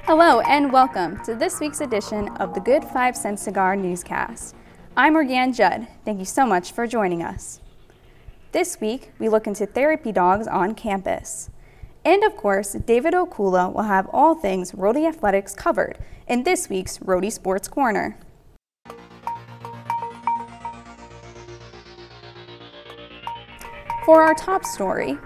Hello and welcome to this week's edition of the Good 5 Cent Cigar Newscast. I'm Morganne Judd. Thank you so much for joining us. This week, we look into therapy dogs on campus. And of course, David Okula will have all things Rhody athletics covered in this week's Rhody Sports Corner. For our top story,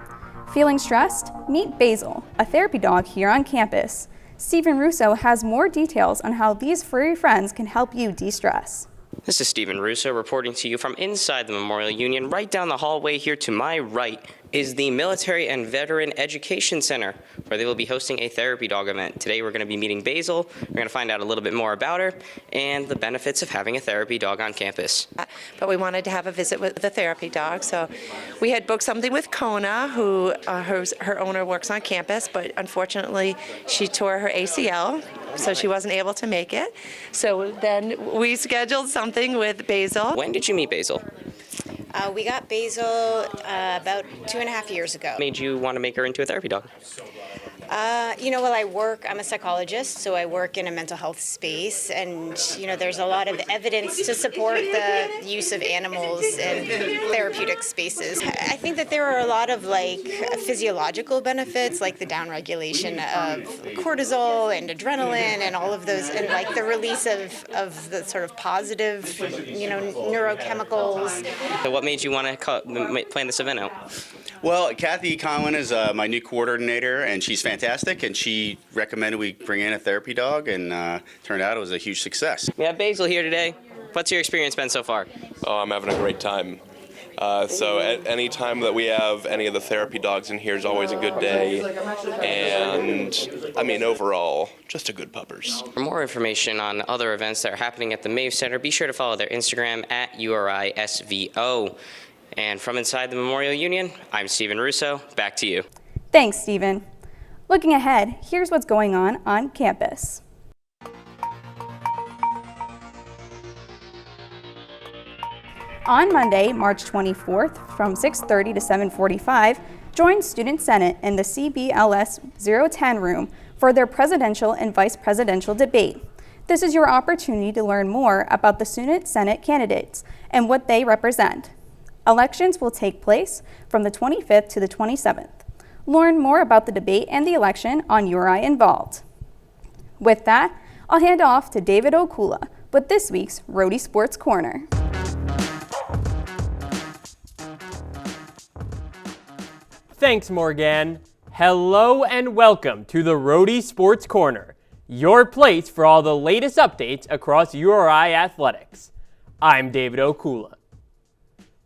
feeling stressed? Meet Basil, a therapy dog here on campus. Stephen Russo has more details on how these furry friends can help you de-stress. This is Stephen Russo reporting to you from inside the Memorial Union. Right down the hallway here to my right is the Military and Veteran Education Center, where they will be hosting a therapy dog event. Today we're going to be meeting Basil. We're going to find out a little bit more about her and the benefits of having a therapy dog on campus. But we wanted to have a visit with the therapy dog, so we had booked something with Kona, who her owner works on campus, but unfortunately she tore her ACL, so she wasn't able to make it. So then we scheduled something with Basil. When did you meet Basil? We got Basil about 2.5 years ago. What made you want to make her into a therapy dog? I'm a psychologist, so I work in a mental health space, and, there's a lot of evidence to support the use of animals in therapeutic spaces. I think that there are a lot of, physiological benefits, like the downregulation of cortisol and adrenaline and all of those, and, the release of the sort of positive, neurochemicals. So what made you want to plan this event out? Well, Kathy Conlin is my new coordinator, and she's fantastic, and she recommended we bring in a therapy dog, and turned out it was a huge success. We have Basil here today. What's your experience been so far? Oh, I'm having a great time. So at any time that we have any of the therapy dogs in here is always a good day, and overall, just a good puppers. For more information on other events that are happening at the Mave Center, be sure to follow their Instagram at URI SVO. And from inside the Memorial Union, I'm Stephen Russo. Back to you. Thanks, Stephen. Looking ahead, here's what's going on campus. On Monday, March 24th, from 6:30 to 7:45, join Student Senate in the CBLS 010 room for their presidential and vice presidential debate. This is your opportunity to learn more about the Student Senate candidates and what they represent. Elections will take place from the 25th to the 27th. Learn more about the debate and the election on URI Involved. With that, I'll hand off to David Okula with this week's Rhody Sports Corner. Thanks, Morganne. Hello and welcome to the Rhody Sports Corner, your place for all the latest updates across URI athletics. I'm David Okula.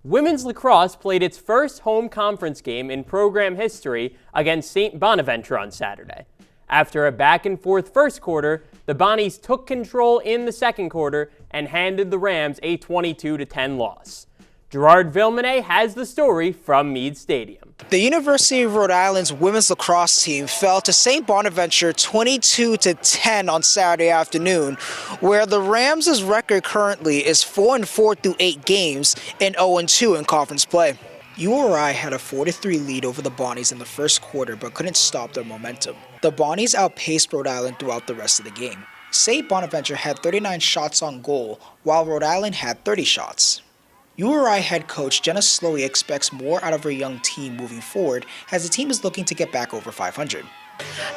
Women's lacrosse played its first home conference game in program history against St. Bonaventure on Saturday. After a back-and-forth first quarter, the Bonnies took control in the second quarter and handed the Rams a 22-10 loss. Gerard Villemenay has the story from Meade Stadium. The University of Rhode Island's women's lacrosse team fell to St. Bonaventure 22-10 on Saturday afternoon, where the Rams' record currently is 4-4 through 8 games and 0-2 in conference play. URI had a 4-3 lead over the Bonnies in the first quarter but couldn't stop their momentum. The Bonnies outpaced Rhode Island throughout the rest of the game. St. Bonaventure had 39 shots on goal, while Rhode Island had 30 shots. URI head coach Jenna Slowey expects more out of her young team moving forward as the team is looking to get back over 500.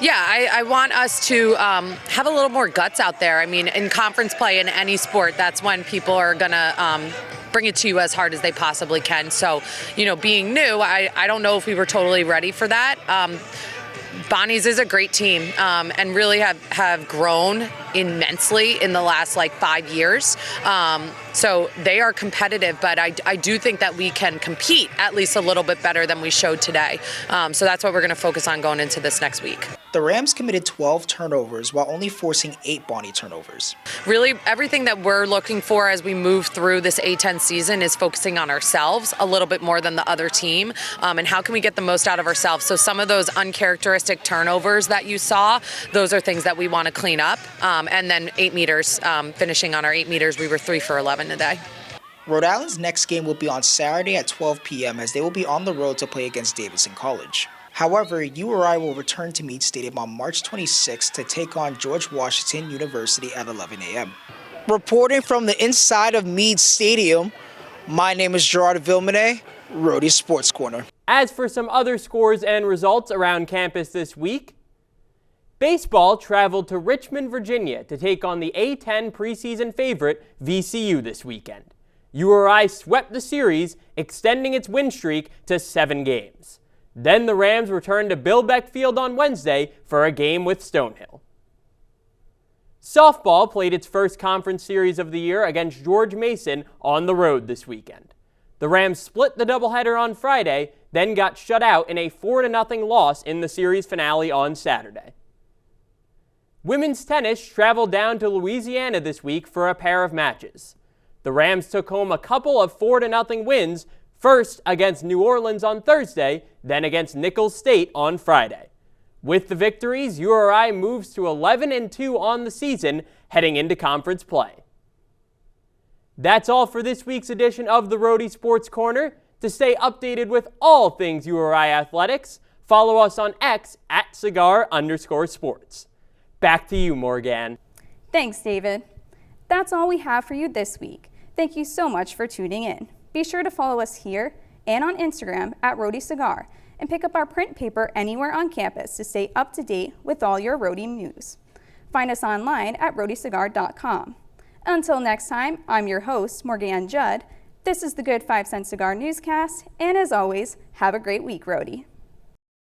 Yeah, I want us to have a little more guts out there. I mean, in conference play in any sport, that's when people are going to bring it to you as hard as they possibly can. So, being new, I don't know if we were totally ready for that. Bonnies is a great team and really have grown immensely in the last 5 years. So they are competitive, but I do think that we can compete at least a little bit better than we showed today. So that's what we're going to focus on going into this next week. The Rams committed 12 turnovers while only forcing 8 Bonnie turnovers. Really, everything that we're looking for as we move through this A10 season is focusing on ourselves a little bit more than the other team, and how can we get the most out of ourselves. So some of those uncharacteristic turnovers that you saw, those are things that we want to clean up. And then 8 meters, finishing on our 8 meters, we were 3 for 11 today. Rhode Island's next game will be on Saturday at 12 p.m. as they will be on the road to play against Davidson College. However, URI will return to Meade Stadium on March 26 to take on George Washington University at 11 a.m. Reporting from the inside of Meade Stadium, my name is Gerard Villemenay, Rhody Sports Corner. As for some other scores and results around campus this week, baseball traveled to Richmond, Virginia to take on the A-10 preseason favorite VCU this weekend. URI swept the series, extending its win streak to 7 games. Then the Rams returned to Bill Beck Field on Wednesday for a game with Stonehill. Softball played its first conference series of the year against George Mason on the road this weekend. The Rams split the doubleheader on Friday, then got shut out in a 4-0 loss in the series finale on Saturday. Women's tennis traveled down to Louisiana this week for a pair of matches. The Rams took home a couple of 4-0 wins, first against New Orleans on Thursday, then against Nicholls State on Friday. With the victories, URI moves to 11-2 on the season, heading into conference play. That's all for this week's edition of the Rhody Sports Corner. To stay updated with all things URI athletics, follow us on X at @cigar_sports. Back to you, Morganne. Thanks, David. That's all we have for you this week. Thank you so much for tuning in. Be sure to follow us here and on Instagram at Rhody Cigar and pick up our print paper anywhere on campus to stay up to date with all your Rhody news. Find us online at rhodycigar.com. Until next time, I'm your host, Morganne Judd. This is the Good 5 Cent Cigar Newscast, and as always, have a great week, Rhody.